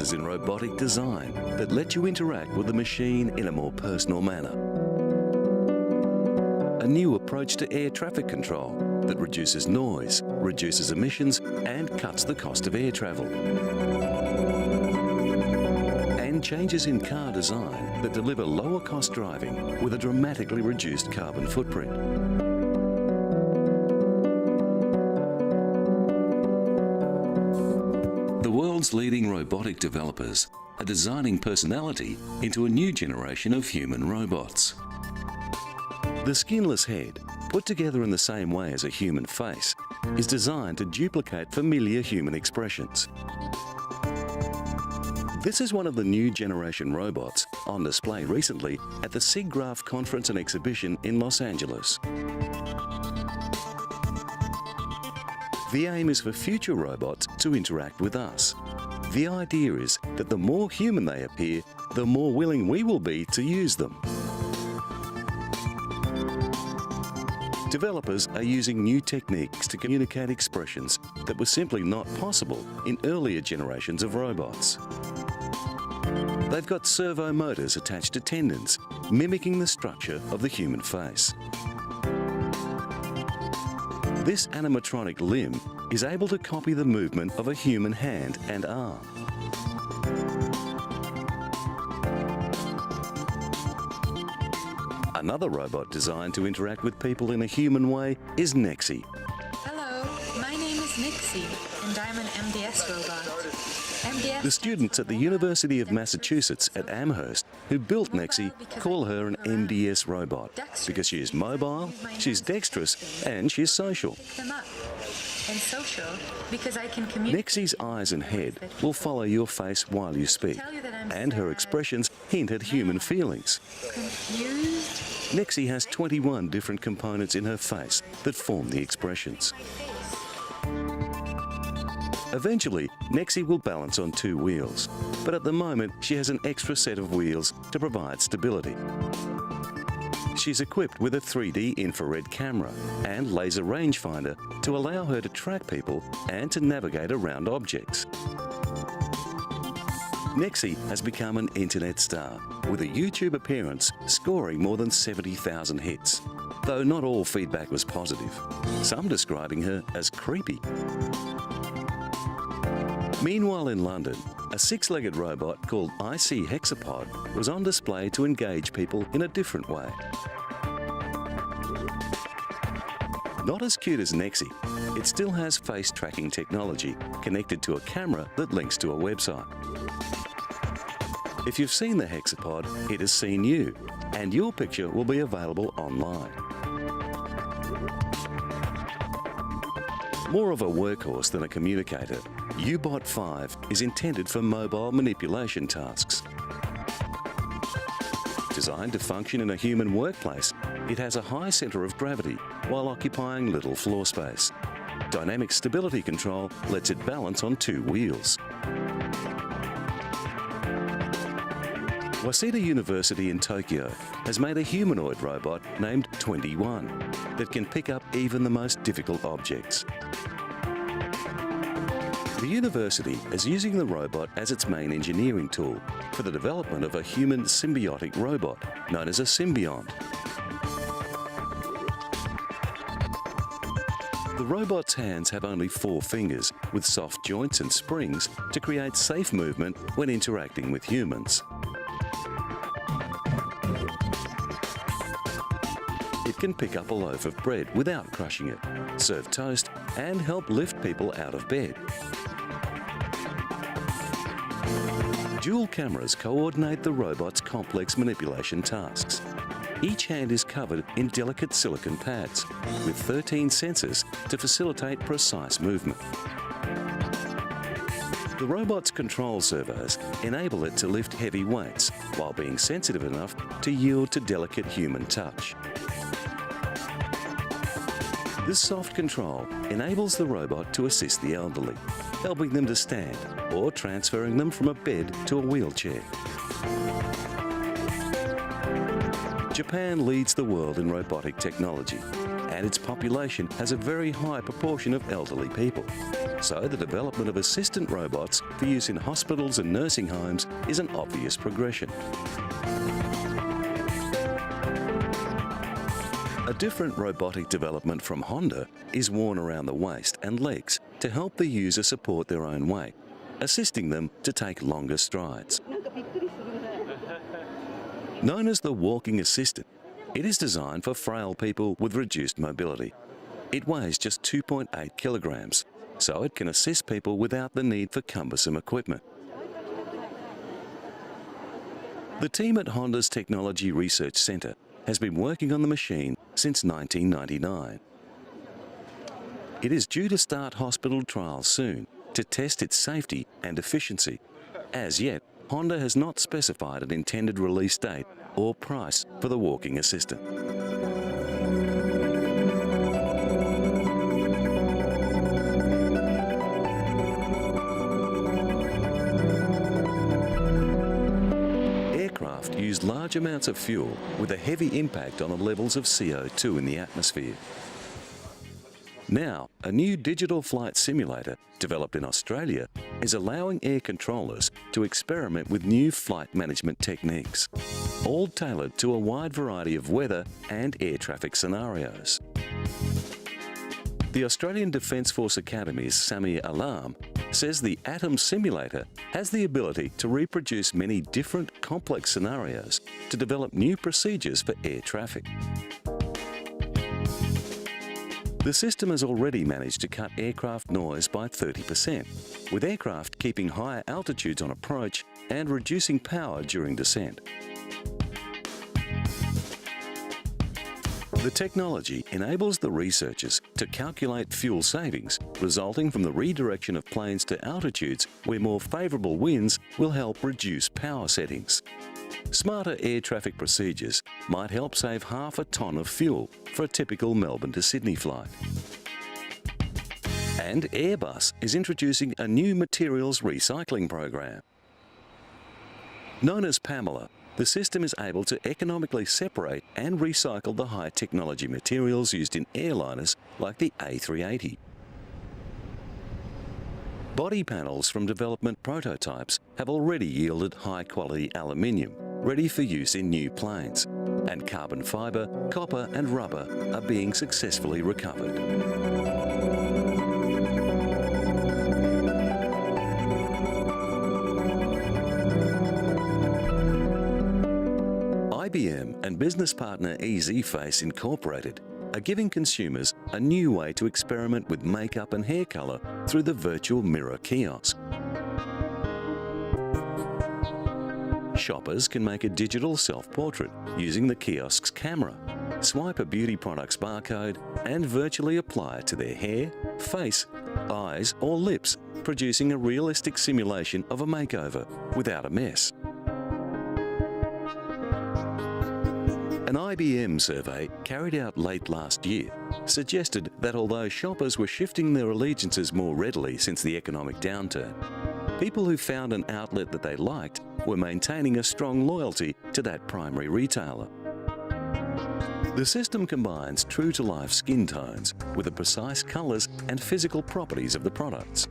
advances in robotic design that let you interact with the machine in a more personal manner. A new approach to air traffic control that reduces noise, reduces emissions and cuts the cost of air travel. And changes in car design that deliver lower cost driving with a dramatically reduced carbon footprint. The world's leading robotic developers are designing personality into a new generation of human robots. The skinless head, put together in the same way as a human face, is designed to duplicate familiar human expressions. This is one of the new generation robots on display recently at the SIGGRAPH conference and exhibition in Los Angeles. The aim is for future robots to interact with us. The idea is that the more human they appear, the more willing we will be to use them. Developers are using new techniques to communicate expressions that were simply not possible in earlier generations of robots. They've got servo motors attached to tendons, mimicking the structure of the human face. This animatronic limb is able to copy the movement of a human hand and arm. Another robot designed to interact with people in a human way is Nexi. Hello, my name is Nixie, and I'm an MDS robot. The students at the University of Massachusetts at Amherst who built Nexi call her an MDS robot because she is mobile, she's dexterous, and she's social. And social because I can communicate. Nexi's eyes and head will follow your face while you speak, and her expressions hint at human feelings. Confused? Nexi has 21 different components in her face that form the expressions. Eventually, Nexi will balance on 2 wheels, but at the moment she has an extra set of wheels to provide stability. She's equipped with a 3D infrared camera and laser rangefinder to allow her to track people and to navigate around objects. Nexi has become an internet star, with a YouTube appearance scoring more than 70,000 hits, though not all feedback was positive, some describing her as creepy. Meanwhile in London, a 6-legged robot called IC Hexapod was on display to engage people in a different way. Not as cute as Nexi, it still has face tracking technology connected to a camera that links to a website. If you've seen the Hexapod, it has seen you, and your picture will be available online. More of a workhorse than a communicator, U-Bot 5 is intended for mobile manipulation tasks. Designed to function in a human workplace, it has a high centre of gravity while occupying little floor space. Dynamic stability control lets it balance on 2 wheels. Waseda University in Tokyo has made a humanoid robot named 21 that can pick up even the most difficult objects. The university is using the robot as its main engineering tool for the development of a human symbiotic robot known as a symbiont. The robot's hands have only 4 fingers with soft joints and springs to create safe movement when interacting with humans. It can pick up a loaf of bread without crushing it, serve toast, and help lift people out of bed. Dual cameras coordinate the robot's complex manipulation tasks. Each hand is covered in delicate silicon pads with 13 sensors to facilitate precise movement. The robot's control servos enable it to lift heavy weights while being sensitive enough to yield to delicate human touch. This soft control enables the robot to assist the elderly, helping them to stand or transferring them from a bed to a wheelchair. Japan leads the world in robotic technology, and its population has a very high proportion of elderly people. So the development of assistant robots for use in hospitals and nursing homes is an obvious progression. A different robotic development from Honda is worn around the waist and legs to help the user support their own weight, assisting them to take longer strides. Known as the walking assistant, it is designed for frail people with reduced mobility. It weighs just 2.8 kilograms, so it can assist people without the need for cumbersome equipment. The team at Honda's Technology Research Centre has been working on the machine since 1999. It is due to start hospital trials soon to test its safety and efficiency. As yet, Honda has not specified an intended release date or price for the walking assistant. Aircraft use large amounts of fuel with a heavy impact on the levels of CO2 in the atmosphere. Now, a new digital flight simulator developed in Australia is allowing air controllers to experiment with new flight management techniques, all tailored to a wide variety of weather and air traffic scenarios. The Australian Defence Force Academy's Samir Alam says the Atom simulator has the ability to reproduce many different complex scenarios to develop new procedures for air traffic. The system has already managed to cut aircraft noise by 30%, with aircraft keeping higher altitudes on approach and reducing power during descent. The technology enables the researchers to calculate fuel savings resulting from the redirection of planes to altitudes where more favourable winds will help reduce power settings. Smarter air traffic procedures might help save half a tonne of fuel for a typical Melbourne to Sydney flight. And Airbus is introducing a new materials recycling program. Known as Pamela, the system is able to economically separate and recycle the high technology materials used in airliners like the A380. Body panels from development prototypes have already yielded high-quality aluminium, ready for use in new planes, and carbon fibre, copper and rubber are being successfully recovered. IBM and business partner EasyFace Incorporated are giving consumers a new way to experiment with makeup and hair colour through the virtual mirror kiosk. Shoppers can make a digital self-portrait using the kiosk's camera, swipe a beauty product's barcode and virtually apply it to their hair, face, eyes or lips, producing a realistic simulation of a makeover without a mess. An IBM survey carried out late last year suggested that although shoppers were shifting their allegiances more readily since the economic downturn, people who found an outlet that they liked were maintaining a strong loyalty to that primary retailer. The system combines true-to-life skin tones with the precise colours and physical properties of the products.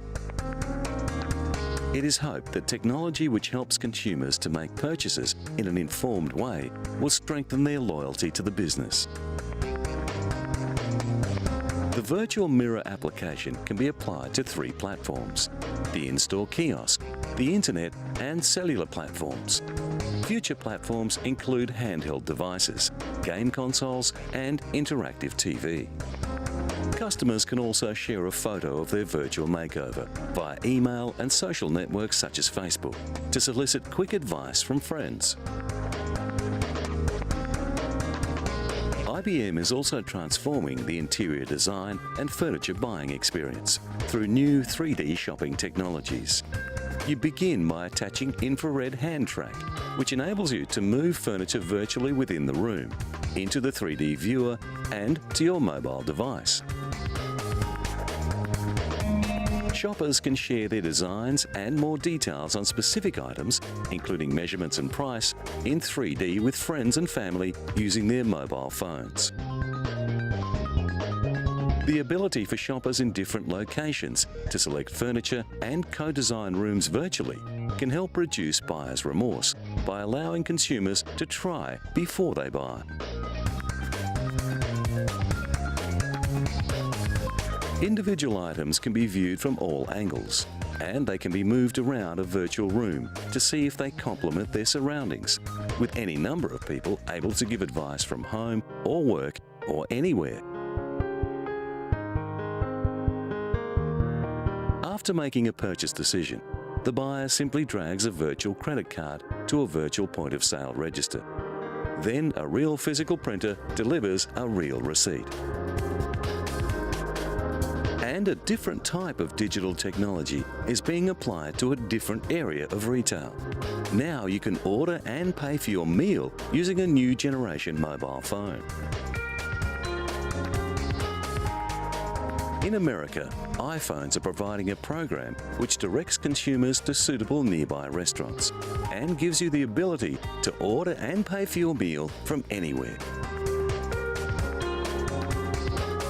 It is hoped that technology which helps consumers to make purchases in an informed way will strengthen their loyalty to the business. The virtual mirror application can be applied to 3 platforms: the in-store kiosk, the internet and cellular platforms. Future platforms include handheld devices, game consoles and interactive TV. Customers can also share a photo of their virtual makeover via email and social networks such as Facebook to solicit quick advice from friends. IBM is also transforming the interior design and furniture buying experience through new 3D shopping technologies. You begin by attaching infrared hand track, which enables you to move furniture virtually within the room, into the 3D viewer and to your mobile device. Shoppers can share their designs and more details on specific items, including measurements and price, in 3D with friends and family using their mobile phones. The ability for shoppers in different locations to select furniture and co-design rooms virtually can help reduce buyer's remorse by allowing consumers to try before they buy. Individual items can be viewed from all angles, and they can be moved around a virtual room to see if they complement their surroundings, with any number of people able to give advice from home or work or anywhere. After making a purchase decision, the buyer simply drags a virtual credit card to a virtual point of sale register. Then a real physical printer delivers a real receipt. And a different type of digital technology is being applied to a different area of retail. Now you can order and pay for your meal using a new generation mobile phone. In America, iPhones are providing a program which directs consumers to suitable nearby restaurants and gives you the ability to order and pay for your meal from anywhere.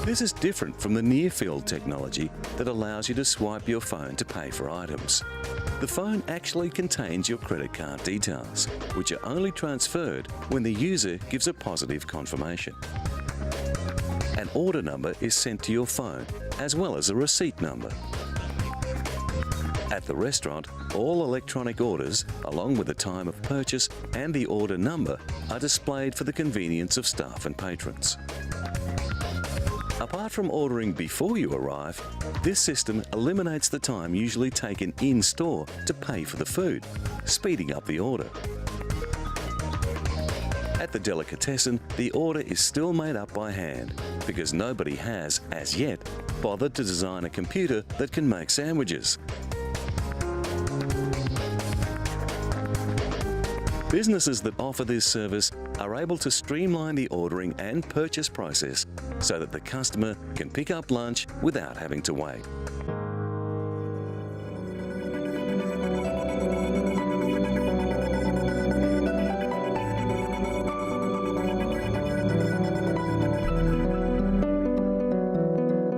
This is different from the near-field technology that allows you to swipe your phone to pay for items. The phone actually contains your credit card details, which are only transferred when the user gives a positive confirmation. An order number is sent to your phone, as well as a receipt number. At the restaurant, all electronic orders, along with the time of purchase and the order number, are displayed for the convenience of staff and patrons. Apart from ordering before you arrive, this system eliminates the time usually taken in-store to pay for the food, speeding up the order. At the delicatessen, the order is still made up by hand because nobody has, as yet, bothered to design a computer that can make sandwiches. Businesses that offer this service are able to streamline the ordering and purchase process so that the customer can pick up lunch without having to wait.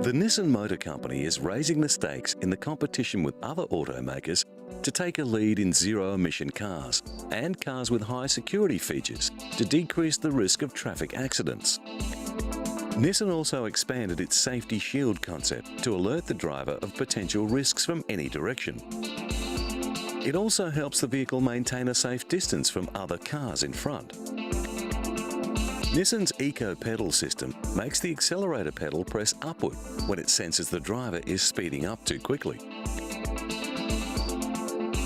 The Nissan Motor Company is raising the stakes in the competition with other automakers to take a lead in zero-emission cars and cars with high security features to decrease the risk of traffic accidents. Nissan also expanded its Safety Shield concept to alert the driver of potential risks from any direction. It also helps the vehicle maintain a safe distance from other cars in front. Nissan's Eco Pedal system makes the accelerator pedal press upward when it senses the driver is speeding up too quickly.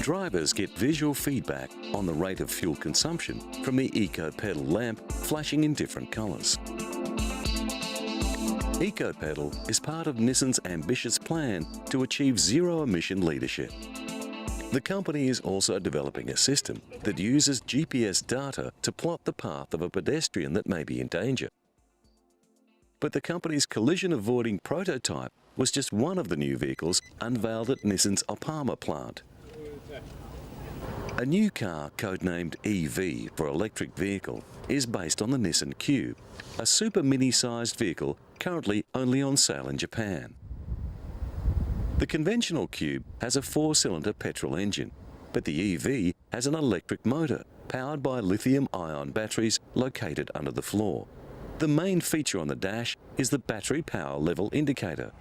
Drivers get visual feedback on the rate of fuel consumption from the Eco Pedal lamp flashing in different colours. Eco Pedal is part of Nissan's ambitious plan to achieve zero-emission leadership. The company is also developing a system that uses GPS data to plot the path of a pedestrian that may be in danger. But the company's collision-avoiding prototype was just one of the new vehicles unveiled at Nissan's Opama plant. A new car codenamed EV for electric vehicle is based on the Nissan Cube, a super mini-sized vehicle currently only on sale in Japan. The conventional Cube has a 4-cylinder petrol engine, but the EV has an electric motor powered by lithium-ion batteries located under the floor. The main feature on the dash is the battery power level indicator.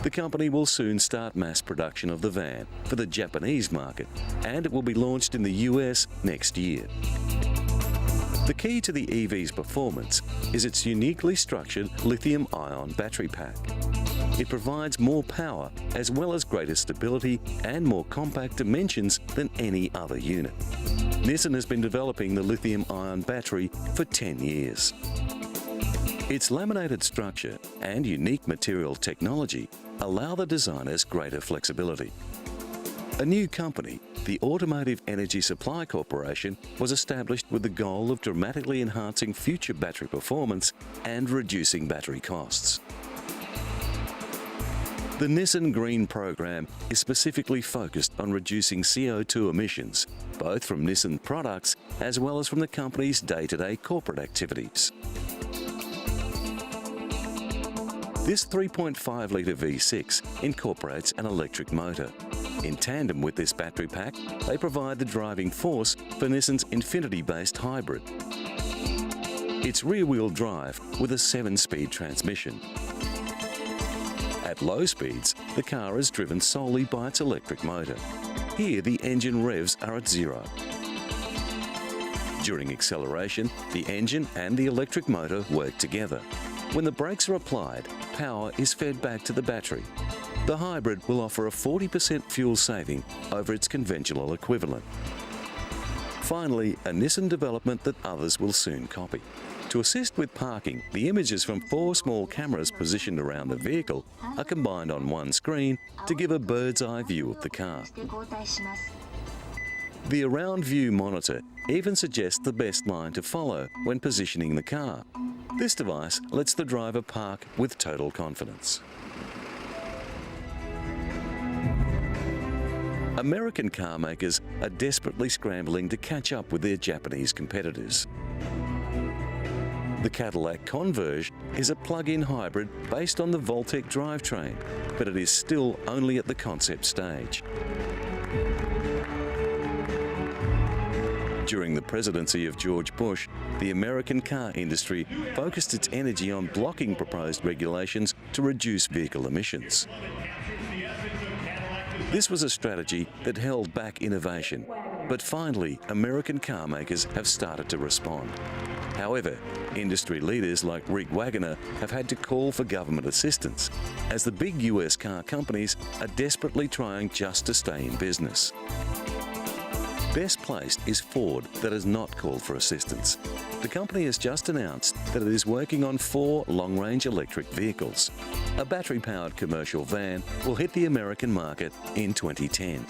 The company will soon start mass production of the van for the Japanese market, and it will be launched in the US next year. The key to the EV's performance is its uniquely structured lithium-ion battery pack. It provides more power as well as greater stability and more compact dimensions than any other unit. Nissan has been developing the lithium-ion battery for 10 years. Its laminated structure and unique material technology allow the designers greater flexibility. A new company, the Automotive Energy Supply Corporation, was established with the goal of dramatically enhancing future battery performance and reducing battery costs. The Nissan Green program is specifically focused on reducing CO2 emissions, both from Nissan products as well as from the company's day-to-day corporate activities. This 3.5-litre V6 incorporates an electric motor. In tandem with this battery pack, they provide the driving force for Nissan's Infiniti-based hybrid. It's rear-wheel drive with a 7-speed transmission. At low speeds, the car is driven solely by its electric motor. Here, the engine revs are at 0. During acceleration, the engine and the electric motor work together. When the brakes are applied, power is fed back to the battery. The hybrid will offer a 40% fuel saving over its conventional equivalent. Finally, a Nissan development that others will soon copy. To assist with parking, the images from 4 small cameras positioned around the vehicle are combined on one screen to give a bird's-eye view of the car. The Around View monitor even suggests the best line to follow when positioning the car. This device lets the driver park with total confidence. American car makers are desperately scrambling to catch up with their Japanese competitors. The Cadillac Converge is a plug-in hybrid based on the Voltec drivetrain, but it is still only at the concept stage. During the presidency of George Bush, the American car industry focused its energy on blocking proposed regulations to reduce vehicle emissions. This was a strategy that held back innovation, but finally, American car makers have started to respond. However, industry leaders like Rick Wagoner have had to call for government assistance, as the big US car companies are desperately trying just to stay in business. Best placed is Ford, that has not called for assistance. The company has just announced that it is working on 4 long-range electric vehicles. A battery-powered commercial van will hit the American market in 2010.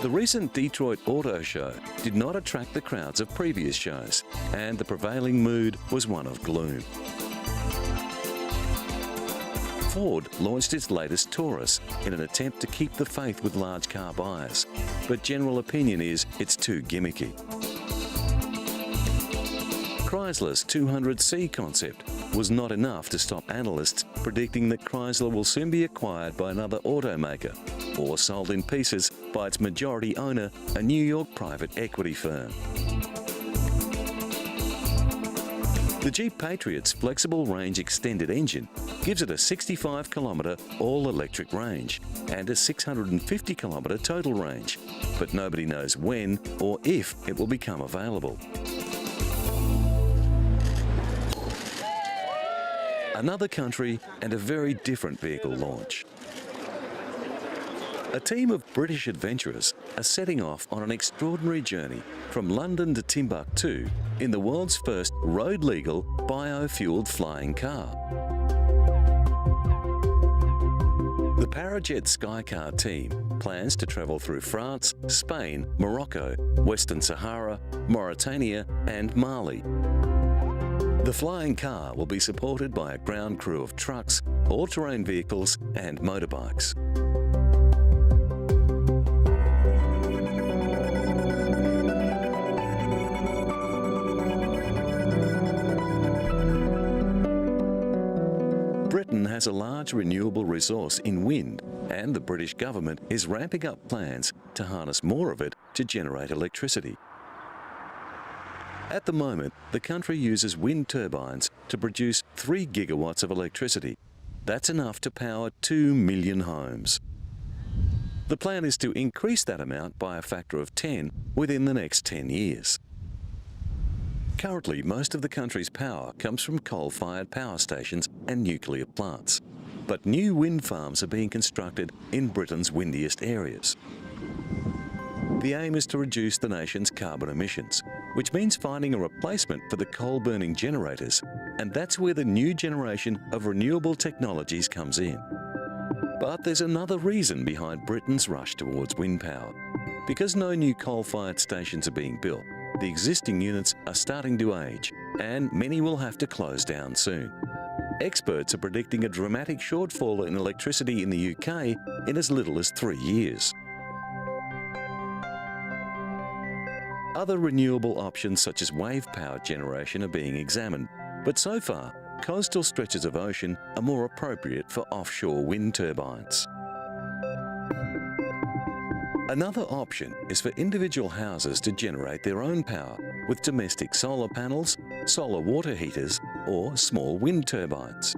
The recent Detroit Auto Show did not attract the crowds of previous shows, and the prevailing mood was one of gloom. Ford launched its latest Taurus in an attempt to keep the faith with large car buyers, but general opinion is it's too gimmicky. Chrysler's 200C concept was not enough to stop analysts predicting that Chrysler will soon be acquired by another automaker or sold in pieces by its majority owner, a New York private equity firm. The Jeep Patriot's flexible range extended engine gives it a 65-kilometre all-electric range and a 650-kilometre total range, but nobody knows when or if it will become available. Another country and a very different vehicle launch. A team of British adventurers are setting off on an extraordinary journey from London to Timbuktu in the world's first road-legal, bio-fueled flying car. The Parajet Skycar team plans to travel through France, Spain, Morocco, Western Sahara, Mauritania and Mali. The flying car will be supported by a ground crew of trucks, all-terrain vehicles and motorbikes. Britain has a large renewable resource in wind, and the British government is ramping up plans to harness more of it to generate electricity. At the moment, the country uses wind turbines to produce 3 gigawatts of electricity. That's enough to power 2 million homes. The plan is to increase that amount by a factor of 10 within the next 10 years. Currently, most of the country's power comes from coal-fired power stations and nuclear plants. But new wind farms are being constructed in Britain's windiest areas. The aim is to reduce the nation's carbon emissions, which means finding a replacement for the coal-burning generators, and that's where the new generation of renewable technologies comes in. But there's another reason behind Britain's rush towards wind power. Because no new coal-fired stations are being built, the existing units are starting to age, and many will have to close down soon. Experts are predicting a dramatic shortfall in electricity in the UK in as little as 3 years. Other renewable options such as wave power generation are being examined, but so far coastal stretches of ocean are more appropriate for offshore wind turbines. Another option is for individual houses to generate their own power with domestic solar panels, solar water heaters, or small wind turbines.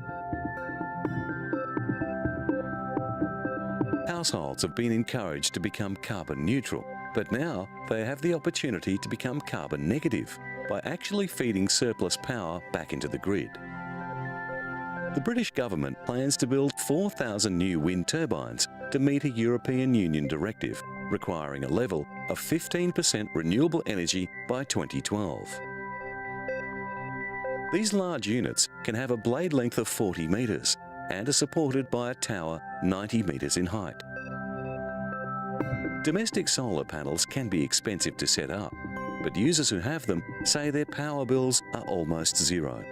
Households have been encouraged to become carbon neutral, but now they have the opportunity to become carbon negative by actually feeding surplus power back into the grid. The British government plans to build 4,000 new wind turbines to meet a European Union directive requiring a level of 15% renewable energy by 2012. These large units can have a blade length of 40 metres and are supported by a tower 90 metres in height. Domestic solar panels can be expensive to set up, but users who have them say their power bills are almost zero.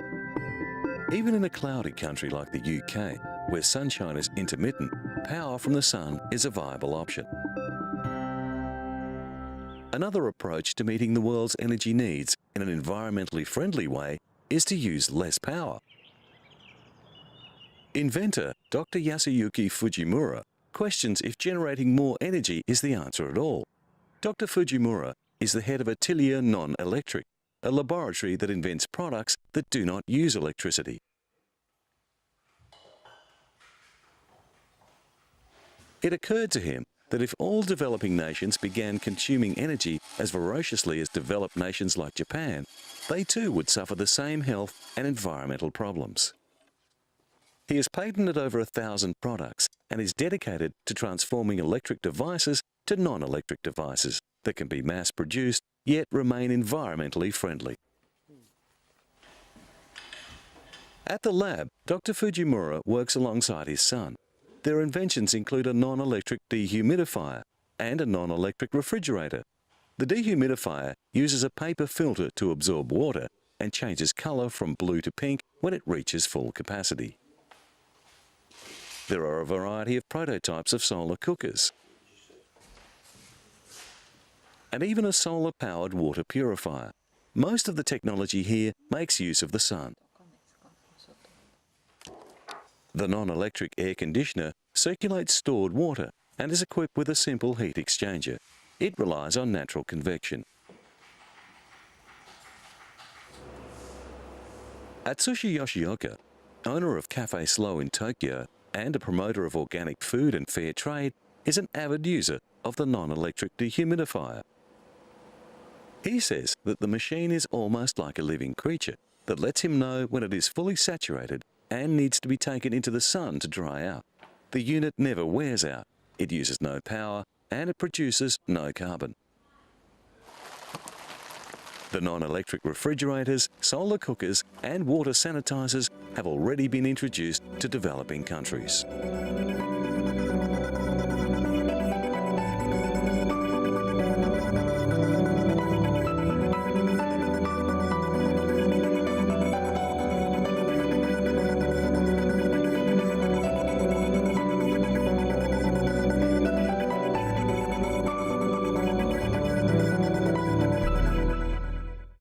Even in a cloudy country like the UK, where sunshine is intermittent, power from the sun is a viable option. Another approach to meeting the world's energy needs in an environmentally friendly way is to use less power. Inventor Dr. Yasuyuki Fujimura questions if generating more energy is the answer at all. Dr. Fujimura is the head of Atelier Non-Electric, a laboratory that invents products that do not use electricity. It occurred to him that if all developing nations began consuming energy as voraciously as developed nations like Japan, they too would suffer the same health and environmental problems. He has patented over 1,000 products and is dedicated to transforming electric devices to non-electric devices that can be mass-produced yet remain environmentally friendly. At the lab, Dr. Fujimura works alongside his son. Their inventions include a non-electric dehumidifier and a non-electric refrigerator. The dehumidifier uses a paper filter to absorb water and changes colour from blue to pink when it reaches full capacity. There are a variety of prototypes of solar cookers and even a solar-powered water purifier. Most of the technology here makes use of the sun. The non-electric air conditioner circulates stored water and is equipped with a simple heat exchanger. It relies on natural convection. Atsushi Yoshioka, owner of Cafe Slow in Tokyo and a promoter of organic food and fair trade, is an avid user of the non-electric dehumidifier. He says that the machine is almost like a living creature that lets him know when it is fully saturated and needs to be taken into the sun to dry out. The unit never wears out, it uses no power, and it produces no carbon. The non-electric refrigerators, solar cookers, and water sanitizers have already been introduced to developing countries.